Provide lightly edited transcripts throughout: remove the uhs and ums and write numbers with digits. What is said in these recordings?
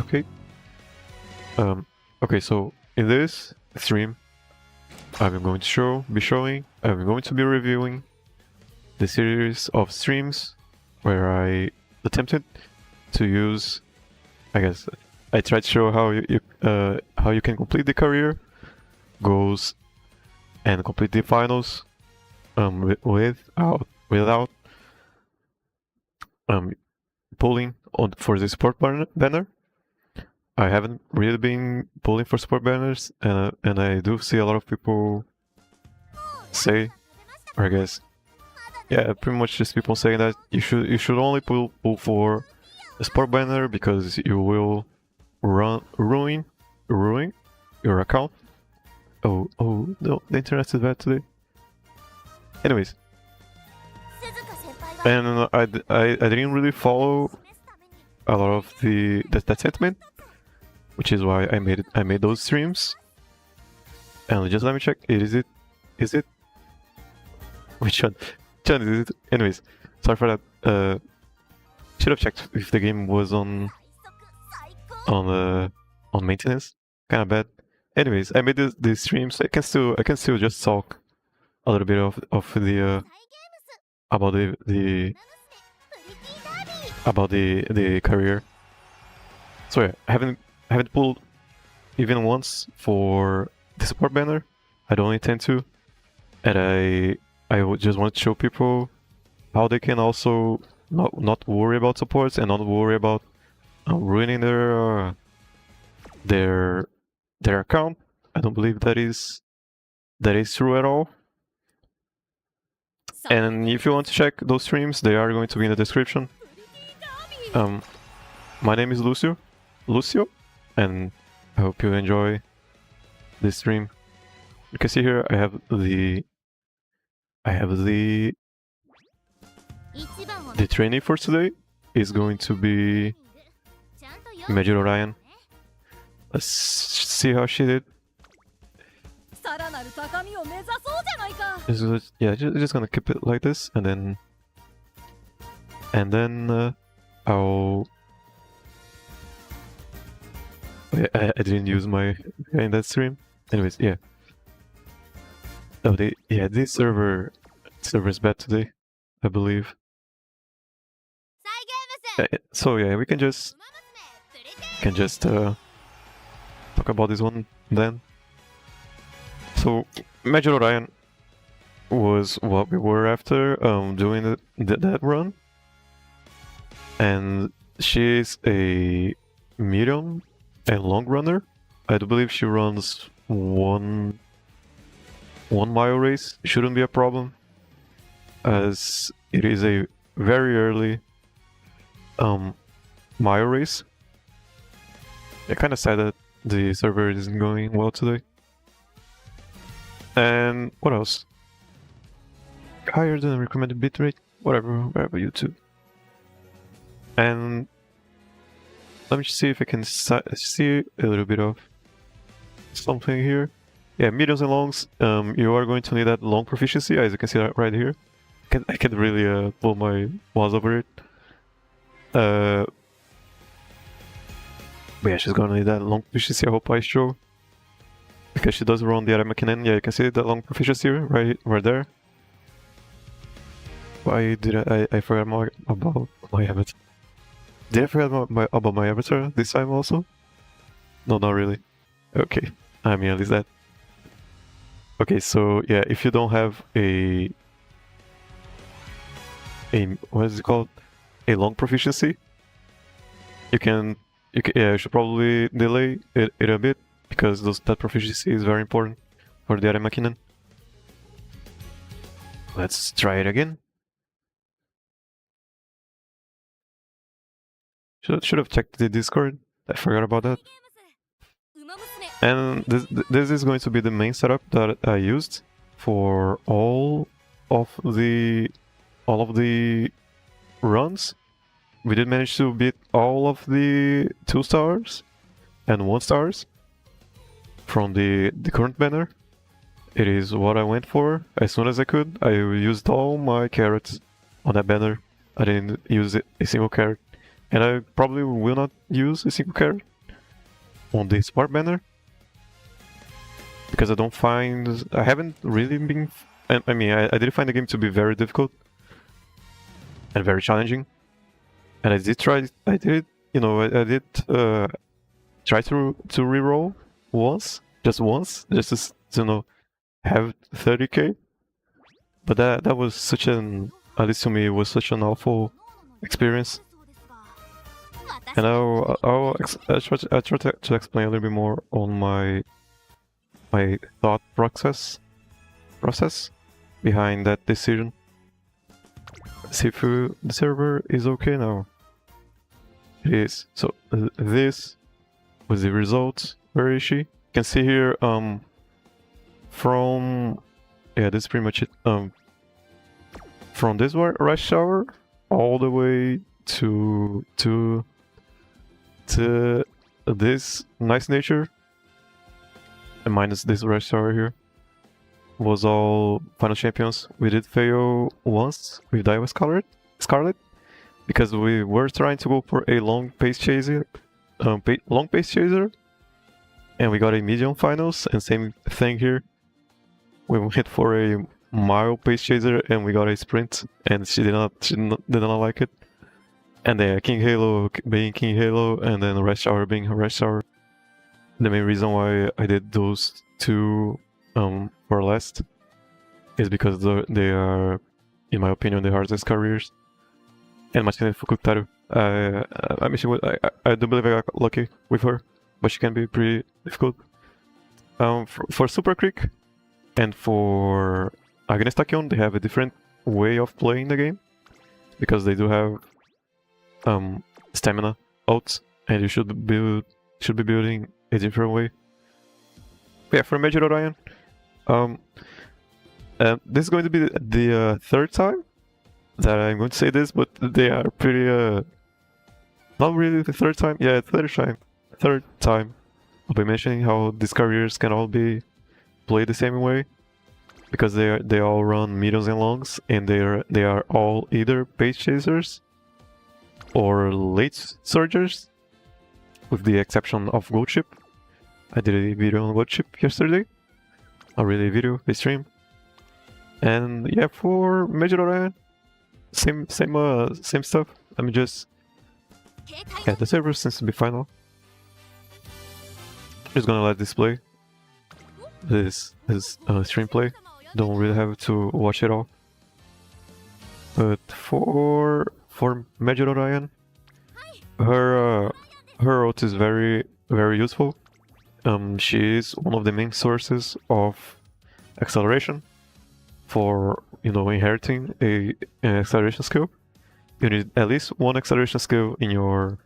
okay. Okay, so in this stream, I'm going to I'm going to be reviewing the series of streams where I attempted to use, I guess, I tried to show how you can complete the career goals and complete the finals without pulling on for the support banner. I haven't really been pulling for support banners, and I do see a lot of people say, or I guess, yeah, pretty much just people saying that you should only pull for a support banner because you will ruin your account. Oh no, the internet is bad today. Anyways, and I didn't really follow a lot of that sentiment, which is why I made those streams. And just let me check. Is it? Which one? Which one is it? Anyways, sorry for that. Should have checked if the game was on maintenance. Kind of bad. Anyways, I made this stream, so I can still just talk a little bit of the about the career. So yeah, I haven't pulled even once for the support banner. I don't intend to, and I would just want to show people how they can also not worry about supports and not worry about ruining their account. I don't believe that is true at all. And if you want to check those streams, they are going to be in the description. My name is Lociu, and I hope you enjoy this stream. You can see here I have the trainee for today is going to be Mejiro Ryan. Let's see how she did. Yeah, just gonna keep it like this, and then I'll. I didn't use my in that stream. Anyways, yeah. Oh, this server is bad today, I believe. So yeah, we can just talk about this one then. So Mejiro Ryan was what we were after doing that run, and she's a medium and long runner. I do believe she runs one mile race. Shouldn't be a problem, as it is a very early mile race. I kind of sad that the server isn't going well today. And what else? Higher than recommended bitrate, whatever YouTube. And let me see if I can see a little bit of something here. Yeah, mediums and longs. You are going to need that long proficiency, as you can see right here. I can really pull my mouse over it. But yeah, she's gonna need that long proficiency. I hope I show, because she does run the Arama Kinen. Yeah, you can see that long proficiency right there. Why did I forgot about my avatar? Did I forget about my avatar this time also? No, not really. Okay, I mean at least that. Okay, so yeah, if you don't have a what is it called? A long proficiency, you should probably delay it a bit, because that proficiency is very important for the Arama Kinen. Let's try it again. Should have checked the Discord. I forgot about that. And this is going to be the main setup that I used for all of the runs. We did manage to beat all of the 2 stars and 1 stars from the current banner. It is what I went for as soon as I could. I used all my carrots on that banner. I didn't use a single carrot, and I probably will not use a single carrot on the sport banner, because I haven't really been. I mean, I did find the game to be very difficult and very challenging, and I did try. I did, I did try to reroll once, just to have 30k. But that was such an, at least to me, it was such an awful experience. And I'll try to explain a little bit more on my thought process behind that decision. See if the server is okay now. It is. So this was the result. Where is she? You can see here from this is pretty much it. From this rush shower all the way to this nice nature, and minus this rush shower here, was all final champions. We did fail once with Daiwa Scarlet, because we were trying to go for a long pace chaser, and we got a medium finals, and same thing here. We went for a mile pace chaser and we got a sprint, and she did not like it. And then King Halo being King Halo, and then Rush Hour being Rush Hour. The main reason why I did those two for last is because they are, in my opinion, the hardest careers. And Machine Fukutaru, I mean, I do believe I got lucky with her, but she can be pretty difficult. For Super Creek and for Agnes Tachyon, they have a different way of playing the game, because they do have stamina ults, and you should be building a different way. But yeah, for Mejiro Ryan, this is going to be the third time that I'm going to say this, but they are pretty not really the third time. Yeah, third time I'll be mentioning how these careers can all be played the same way, because they all run mediums and longs, and they are all either pace chasers or late surgers, with the exception of Gold Chip. I did a video on Gold Chip yesterday, not really a video, a stream. And yeah, for Major Orion, same stuff. Let me just get the server seems to be final. Just gonna let this play. This is stream play. Don't really have to watch it all. But for Major Orion, her ult is very useful. She is one of the main sources of acceleration for inheriting an acceleration skill. You need at least one acceleration skill in your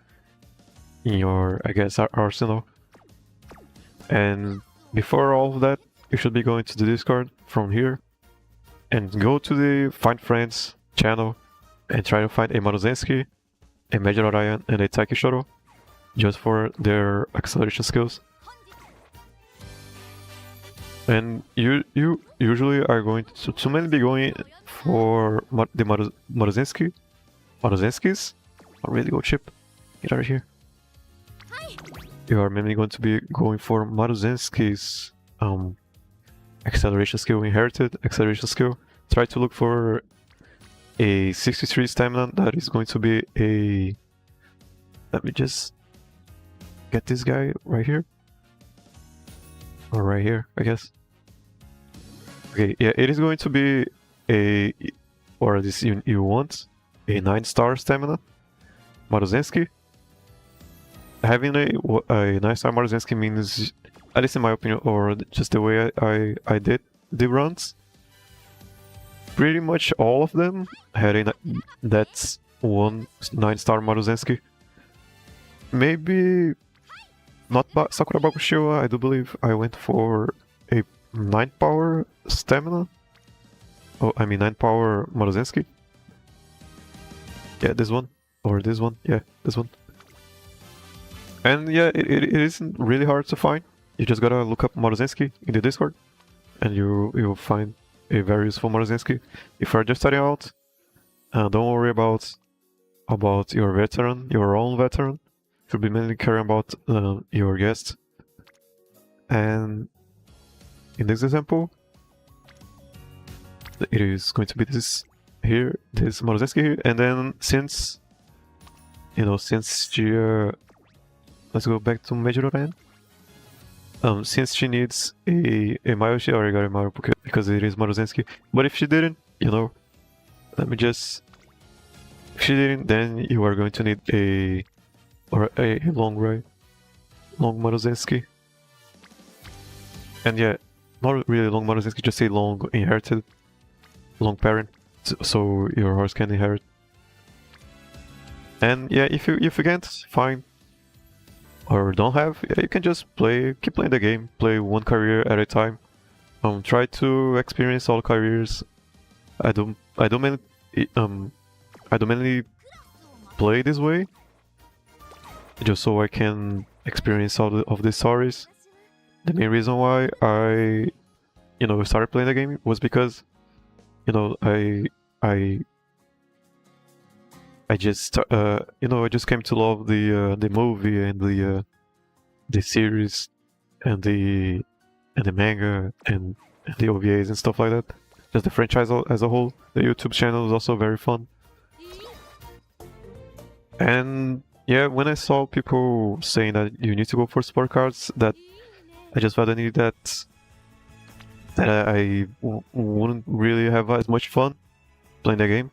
I guess arsenal. And before all of that, you should be going to the Discord from here and go to the Find Friends channel and try to find a Maruzensky, a Major Orion, and a Taiki Shoro just for their acceleration skills. And you usually are going to mainly be going for the Maruzenskis. Oh, really, Gold Chip? Get out of here. You are mainly going to be going for Maruzenski's acceleration skill, inherited acceleration skill. Try to look for a 63 stamina. That is going to be a... Let me just get this guy right here. Or right here, I guess. Okay, yeah, it is going to be a... Or this you want a 9-star stamina Maruzensky. Having a 9-star Maruzensky means, at least in my opinion, or just the way I did the runs, pretty much all of them had that's one 9-star Maruzensky. Maybe not Sakura Bakushiwa, I do believe I went for a 9 power stamina. Oh, I mean 9 power Maruzensky. Yeah, this one. Or this one. Yeah, this one. And yeah, it isn't really hard to find. You just gotta look up Maruzensky in the Discord, and you'll find a very useful Maruzensky. If you're just starting out, don't worry about your own veteran. You should be mainly caring about your guest. And in this example, it is going to be this here, this Maruzenski here, and then since she let's go back to Mejiro again. Since she needs a Mayo, she already got a Mayo because it is Maruzenski. But if she didn't, let me just... If she didn't, then you are going to need a long Maruzenski. And yeah, not really long Maruzenski, just a long inherited, long parent, so your horse can inherit. And yeah, if you can't find or don't have, yeah, you can just keep playing the game, play one career at a time. Try to experience all careers. I don't mainly play this way, just so I can experience all of the stories. The main reason why I, started playing the game was because, I just came to love the movie and the series and the manga and the OVAs and stuff like that. Just the franchise as a whole. The YouTube channel is also very fun. And yeah, when I saw people saying that you need to go for sport cards, that I just felt I needed that I wouldn't really have as much fun playing the game.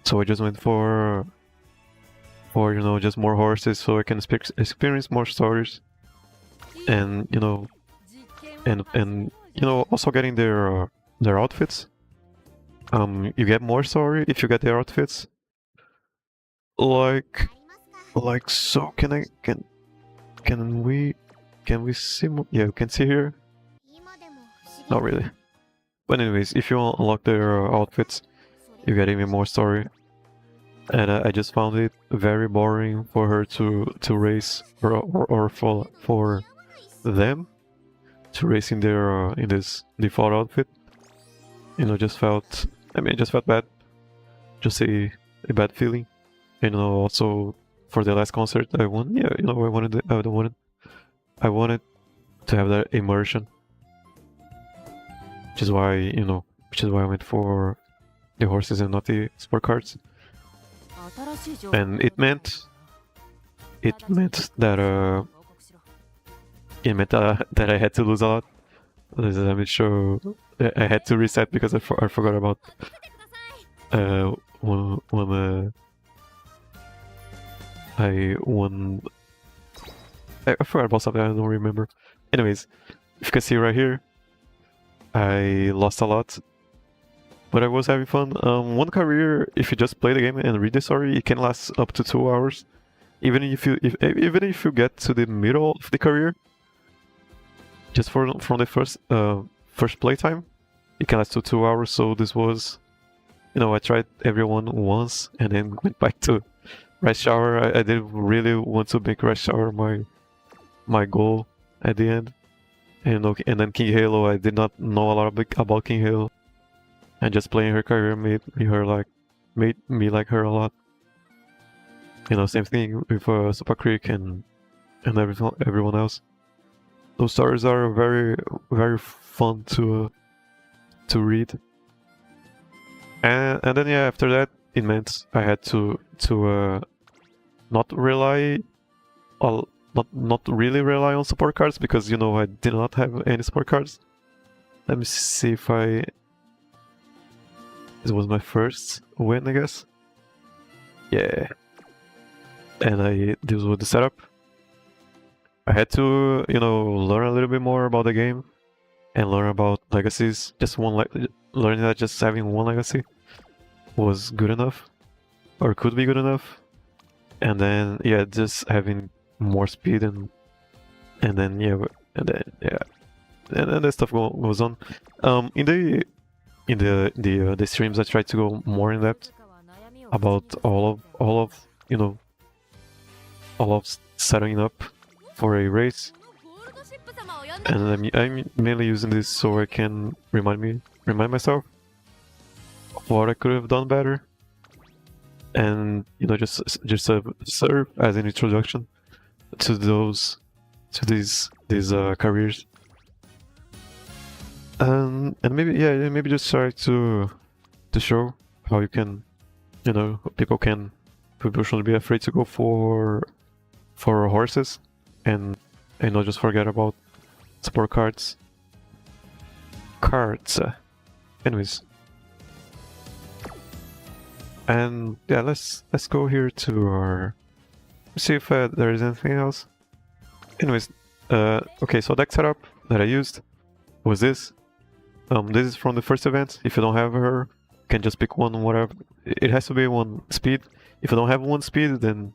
So I just went for just more horses, so I can experience more stories, and also getting their outfits. You get more story if you get their outfits. Like so. Can we see? Yeah, we can see here. Not really. But anyways, if you unlock their outfits, you get even more story. And I just found it very boring for her to race, or for them to race in their in this default outfit. Just felt bad. Just a bad feeling. Also for the last concert I won. Yeah, I wanted to have that immersion. Which is why I went for the horses and not the sport cards. And it meant that that I had to lose a lot. Let me show. I had to reset because I forgot about when I won. I forgot about something, I don't remember. Anyways, if you can see right here, I lost a lot, but I was having fun. One career, if you just play the game and read the story, it can last up to 2 hours. Even if you get to the middle of the career, just from the first playtime, it can last to 2 hours. So this was, I tried everyone once and then went back to Rush Hour. I didn't really want to make Rush Hour my goal at the end. And then King Halo, I did not know a lot about King Halo, and just playing her career made me like her a lot. Same thing with Super Creek and everyone else. Those stories are very, very fun to read. And then yeah, after that, it meant I had to not really rely on support cards, because I did not have any support cards. Let me see if this was my first win, I guess. Yeah. And this was the setup. I had to, learn a little bit more about the game and learn about legacies. Learning that just having one legacy was good enough, or could be good enough. And then yeah, just having more speed and then that stuff goes on. In the streams, I try to go more in depth about all of setting up for a race, and I'm mainly using this so I can remind myself of what I could have done better, and just serve as an introduction to these careers. And maybe just try to show how you can, people shouldn't be afraid to go for horses, and not just forget about support cards. Anyways, and yeah, let's go here to our see if there is anything else. Anyways, okay, so deck setup that I used was this. This is from the first event. If you don't have her, you can just pick one, whatever. It has to be one speed. If you don't have one speed, then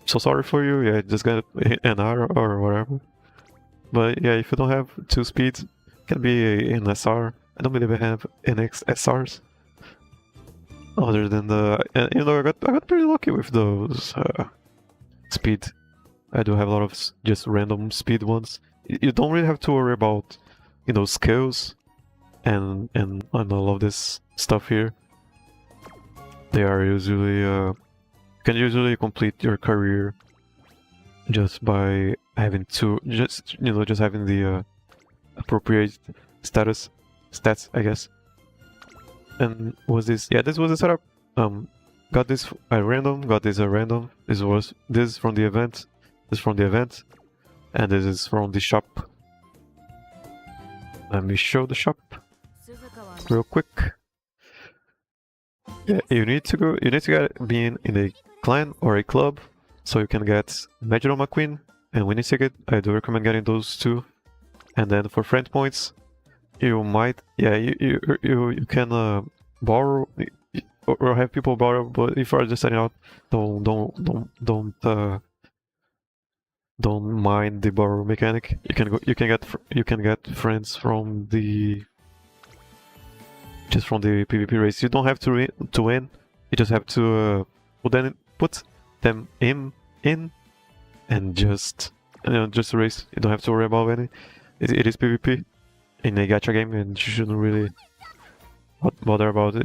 so sorry for you. Yeah, just get an R or whatever. But yeah, if you don't have two speeds, it can be an SR. I don't believe I have NX SRs. Other than the, I got pretty lucky with those speed. I do have a lot of just random speed ones. You don't really have to worry about, skills and all of this stuff here. They are usually can usually complete your career just by having just having the appropriate stats, I guess. And was this? Yeah, this was the setup. Got this at random. Got this at random. This from the event. This from the event, and this is from the shop. Let me show the shop real quick. Yeah, you need to be in a clan or a club, so you can get Mejiro McQueen and winning ticket. I do recommend getting those two. And then for friend points, you might, yeah, you can borrow or have people borrow. But if you are just starting out, don't mind the borrow mechanic. You can get friends from the PvP race. You don't have to win. You just have to put them in and just race. You don't have to worry about any. It is PvP in a gacha game, and you shouldn't really bother about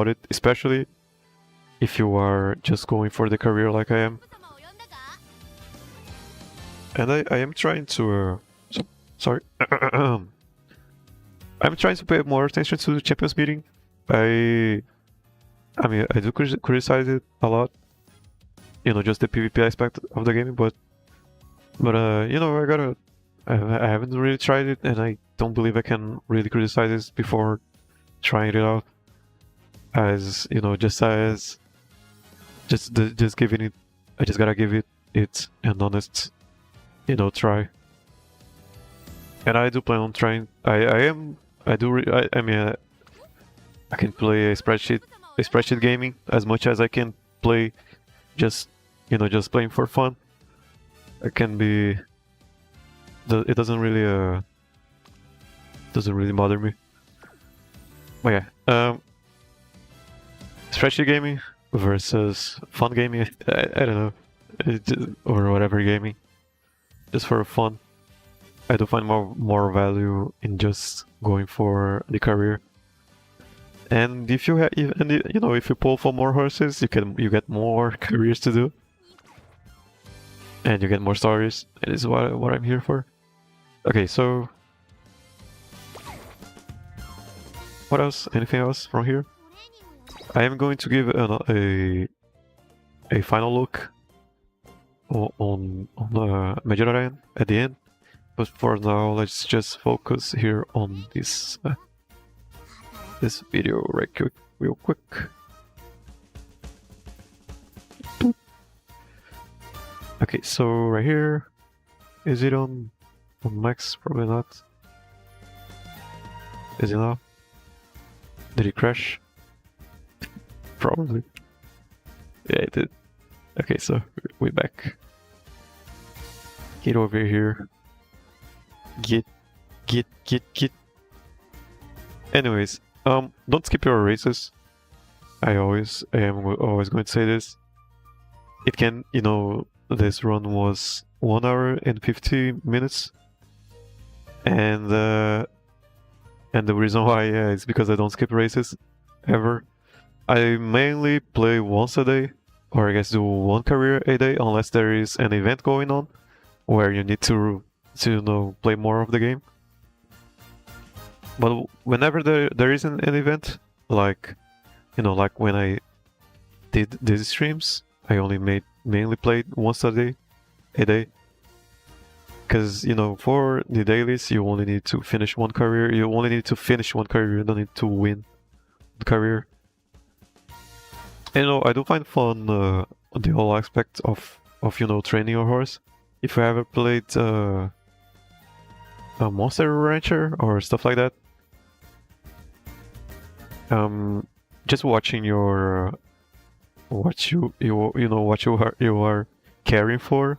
it, especially if you are just going for the career like I am. And I am trying to sorry. I'm trying to pay more attention to the Champions meeting. I mean, I do criticize it a lot. Just the PvP aspect of the game, but I haven't really tried it, and I don't believe I can really criticize this before trying it out. As just giving it. I just gotta give it an honest, try. And I do plan on trying. I mean, I can play a spreadsheet gaming as much as I can play just playing for fun. It can be. It doesn't really bother me. But yeah, spreadsheet gaming versus fun gaming. I don't know, or whatever gaming, just for fun. I do find more value in just going for the career. And if you if you pull for more horses, you get more careers to do, and you get more stories. It is what I'm here for. Okay, so what else? Anything else from here? I am going to give a final look on Mejiro at the end. But for now, let's just focus here on this video real quick. Boop. Okay, so right here, is it on max? Probably not. Is it now? Did it crash? Probably. Yeah, it did. Okay, so we're back. Get over here. Get. Anyways, don't skip your races. I am always going to say this. It can, this run was 1 hour and 50 minutes, and the reason why is because I don't skip races ever. I mainly play once a day, or I guess do one career a day, unless there is an event going on where you need to play more of the game. But whenever there isn't an event, like like when I did these streams, I only mainly played once a day. Because for the dailies, you only need to finish one career. You only need to finish one career. You don't need to win the career. And I do find fun the whole aspect of training your horse. If you ever played a Monster Rancher or stuff like that, just watching your what you are caring for,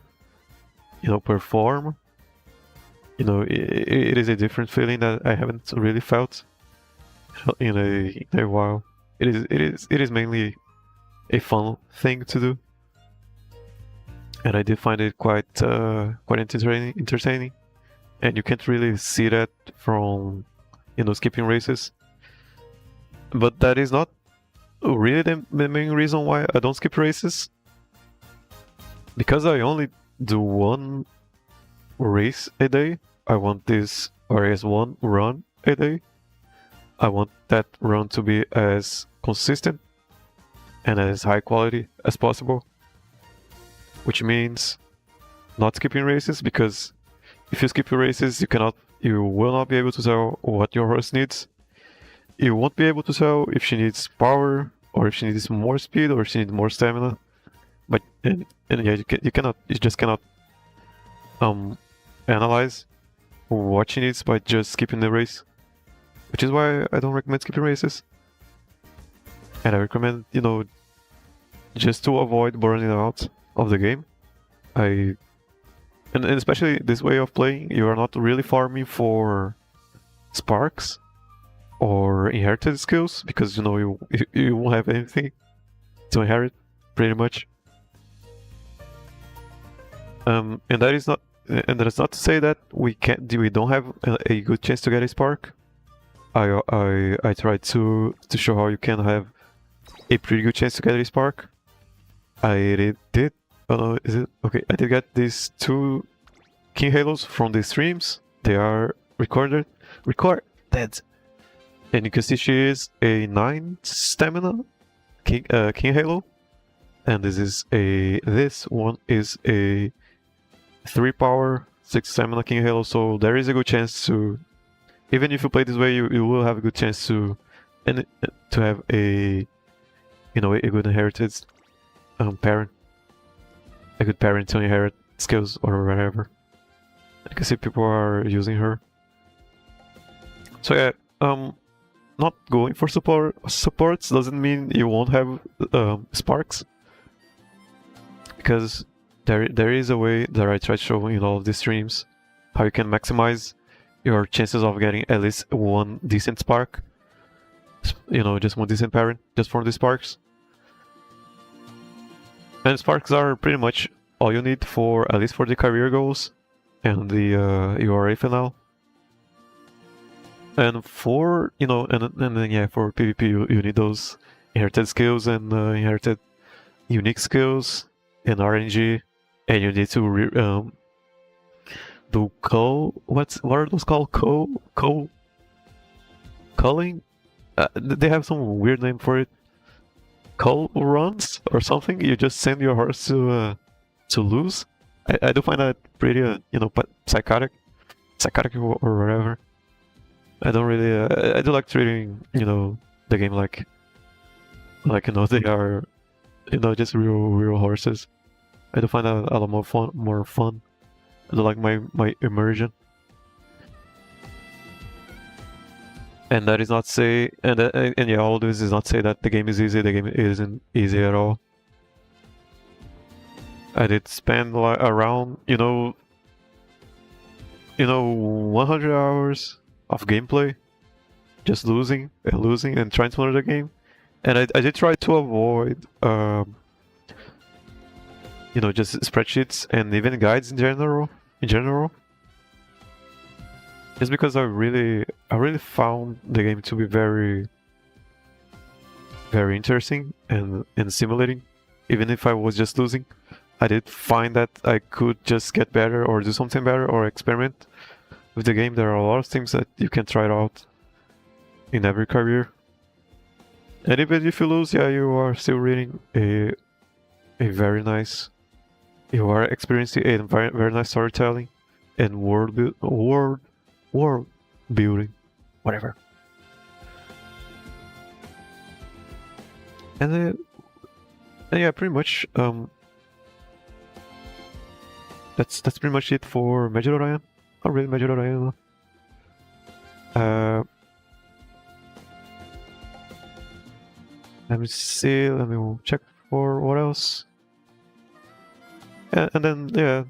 perform. It is a different feeling that I haven't really felt in a while. It is mainly a fun thing to do, and I did find it quite entertaining. And you can't really see that from skipping races. But that is not really the main reason why I don't skip races. Because I only do one race a day. I want this RS1 run a day. I want that run to be as consistent and as high quality as possible. Which means not skipping races, because if you skip your races, you will not be able to tell what your horse needs. You won't be able to tell if she needs power, or if she needs more speed, or if she needs more stamina. But and yeah, you just cannot analyze what she needs by just skipping the race. Which is why I don't recommend skipping races. And I recommend, just to avoid burning out of the game. And especially this way of playing, you are not really farming for sparks or inherited skills, because you won't have anything to inherit, pretty much. And that is not to say that we don't have a good chance to get a spark. I tried to show how you can have a pretty good chance to get a spark. I did. Oh no, is it okay? I did get these 2 King Halos from the streams. They are recorded, and you can see she is a 9 stamina King Halo, and this one is a 3 power 6 stamina King Halo. So there is a good chance to, even if you play this way, you will have a good chance to have a a good inherited parent. A good parent to inherit skills or whatever. You can see people are using her. So yeah, not going for supports doesn't mean you won't have sparks. Because there is a way that I try to show in all of these streams how you can maximize your chances of getting at least one decent spark. Just one decent parent, just from the sparks. And sparks are pretty much all you need for, at least for the career goals and the URA finale. And for, and then yeah, for PvP you need those inherited skills and inherited unique skills and RNG, and you need to do what are those called? Culling? They have some weird name for it. Cull runs or something. You just send your horse to lose. I do find that pretty psychotic or whatever. I don't really I do like treating the game like they are just real horses. I do find that a lot more fun. I do like my immersion. And that is not say, and yeah, all this is not say that the game is easy. The game isn't easy at all. I did spend around 100 hours of gameplay, just losing and trying to learn the game. And I did try to avoid just spreadsheets and even guides in general. Just because I really found the game to be very interesting and stimulating. Even if I was just losing, I did find that I could just get better or do something better or experiment with the game. There are a lot of things that you can try it out in every career. And even if you lose, yeah, you are still reading a very nice. You are experiencing a very nice storytelling and world building, whatever. And yeah, pretty much. That's pretty much it for Mejiro Dober. Not really Mejiro Dober. Let me see. Let me check for what else. And then yeah,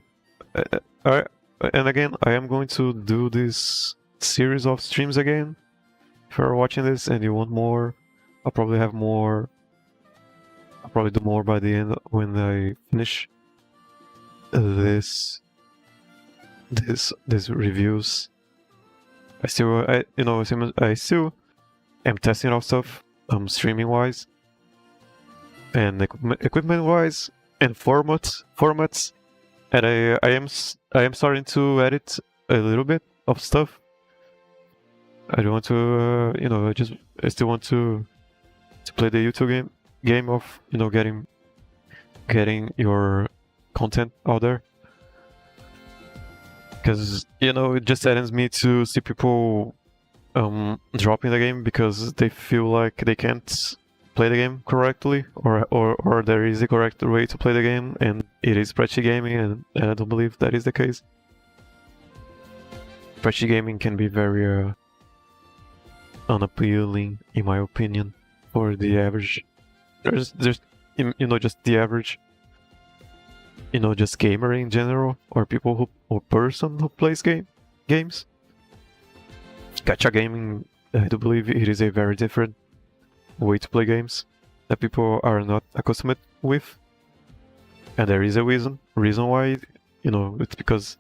and again, I am going to do this series of streams again. If you're watching this and you want more, I'll probably have more. I'll probably do more by the end when I finish this reviews. I still am testing out stuff, streaming wise, and equipment wise, and formats, and I am starting to edit a little bit of stuff. I don't want to I still want to play the YouTube game of getting your content out there, because it just saddens me to see people dropping the game because they feel like they can't play the game correctly, or there is a correct way to play the game, and it is spreadsheet gaming, and I don't believe that is the case. Spreadsheet gaming can be very unappealing, in my opinion, for the average. There's just the average, just gamer in general, or people or person who plays games. Gacha gaming, I do believe it is a very different way to play games that people are not accustomed with, and there is a reason why. It's because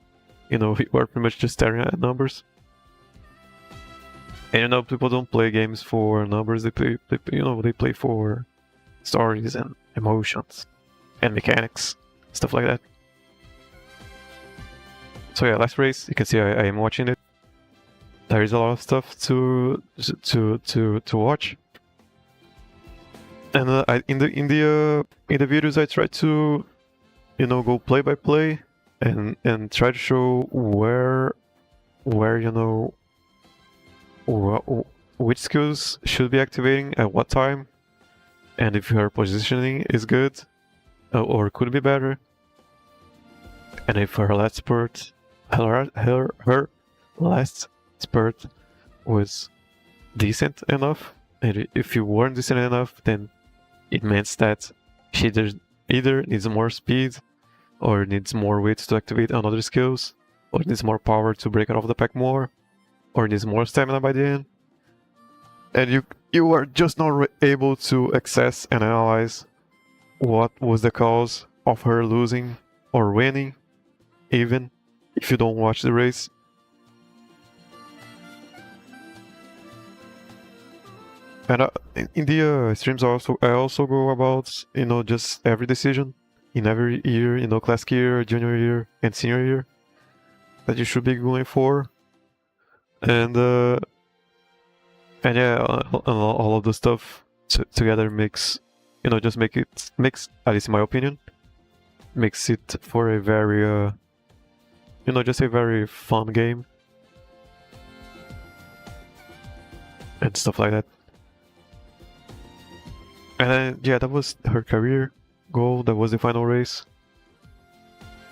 you are pretty much just staring at numbers. And people don't play games for numbers. They play for stories and emotions and mechanics, stuff like that. So yeah, last race, you can see I am watching it. There is a lot of stuff to watch. And in the videos I try to go play by play and try to show where which skills should be activating at what time, and if her positioning is good or could be better, and if her last spurt last spurt was decent enough, and if you weren't decent enough, then it means that she either needs more speed, or needs more weight to activate on other skills, or needs more power to break out of the pack more, or needs more stamina by the end. And you are just not able to access and analyze what was the cause of her losing or winning, even if you don't watch the race. And in the streams I also go about just every decision in every year, classic year, junior year, and senior year that you should be going for, and yeah, all of the stuff together makes makes, at least in my opinion, makes it for a very just a very fun game and stuff like that. And yeah, that was her career goal. That was the final race.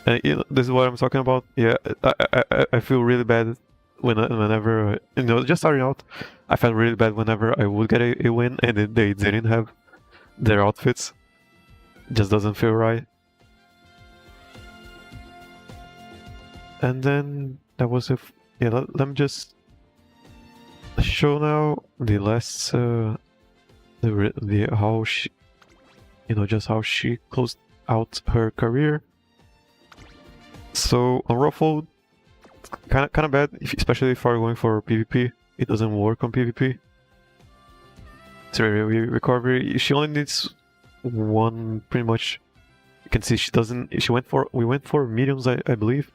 And this is what I'm talking about. Yeah, I feel really bad whenever just starting out. I felt really bad whenever I would get a win and they didn't have their outfits. Just doesn't feel right. And then that was let me just show now the last how she just how she closed out her career. So on Ruffled, kind of bad, especially if you're going for PvP. It doesn't work on PvP. So recovery, she only needs one, pretty much. You can see we went for mediums, I believe,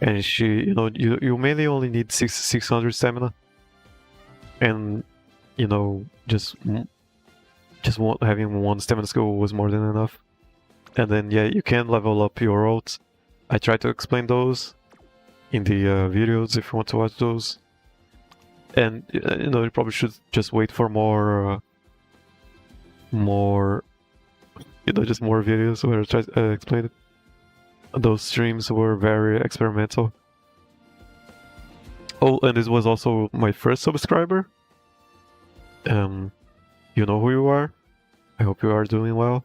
and she you mainly only need 600 stamina. and you know, having one stamina skill was more than enough. And then yeah, you can level up your ults. I try to explain those in the videos if you want to watch those. And you know, you probably should just wait for more, you know, just more videos where I try to explain it. Those streams were very experimental. Oh, and this was also my first subscriber. You know who you are. I hope you are doing well.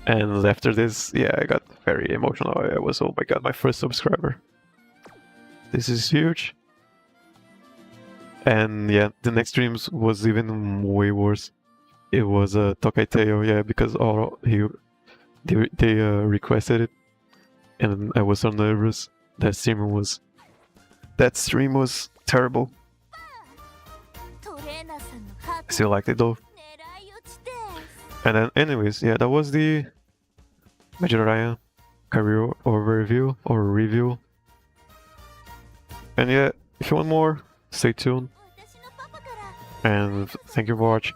And after this, yeah, I got very emotional. I was, oh my god, my first subscriber. This is huge. And yeah, the next streams was even way worse. It was Tokaiteo, yeah, because they requested it, and I was so nervous. That stream was terrible. I still liked it though. And then, anyways, yeah, that was the Mejiro career overview or review. And yeah, if you want more, stay tuned. And thank you for watching.